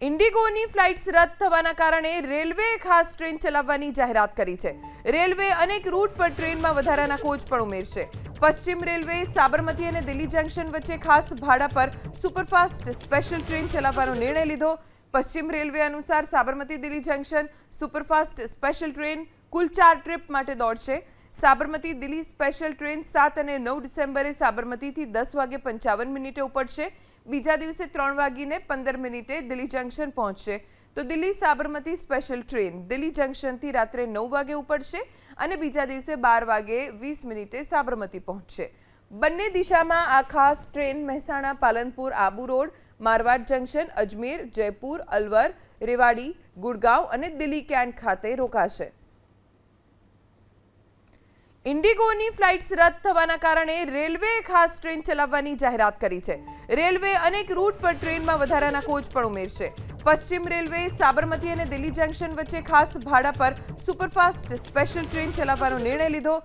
ઇન્ડિગોની flights રદ થવાના કારણે રેલવેએ ખાસ ટ્રેન ચલાવવાની જાહેરાત કરી છે। રેલવે અનેક રૂટ પર ટ્રેનમાં વધારાના કોચ પણ ઉમેરશે। પશ્ચિમ રેલવે સાબરમતી અને દિલ્હી જંકશન વચ્ચે ખાસ ભાડા પર સુપરફાસ્ટ સ્પેશિયલ ટ્રેન ચલાવવાનો નિર્ણય લીધો। પશ્ચિમ રેલવે અનુસાર Sabarmati Delhi junction superfast special train કુલ 4 ટ્રીપ માટે દોડશે। સાબરમતી દિલ્હી સ્પેશિયલ ટ્રેન 7 અને 9 ડિસેમ્બરે સાબરમતીથી 10:55 ઉપડશે। બીજા દિવસે 3:15 દિલ્હી જંકશન પહોંચશે। તો દિલ્હી સાબરમતી સ્પેશિયલ ટ્રેન દિલ્હી જંકશનથી રાત્રે 9 વાગે ઉપડશે અને બીજા દિવસે 12:20 સાબરમતી પહોંચશે। બંને દિશામાં આ ખાસ train Mehsana Palanpur Abu road, Marwar junction, Ajmer, Jaipur, Alwar, Rewari, Gurgaon અને દિલ્હી કેન્ટ ખાતે રોકાશે। ઇન્ડિગોની ફ્લાઇટ્સ રદ થવાના કારણે રેલવેએ ખાસ ટ્રેન ચલાવવાની જાહેરાત કરી છે। રેલવે અનેક રૂટ પર ટ્રેનમાં વધારાના કોચ પણ ઉમેરશે। પશ્ચિમ રેલવે સાબરમતી અને દિલ્હી જંકશન વચ્ચે ખાસ ભાડા પર સુપરફાસ્ટ સ્પેશિયલ ટ્રેન ચલાવવાનો નિર્ણય લીધો।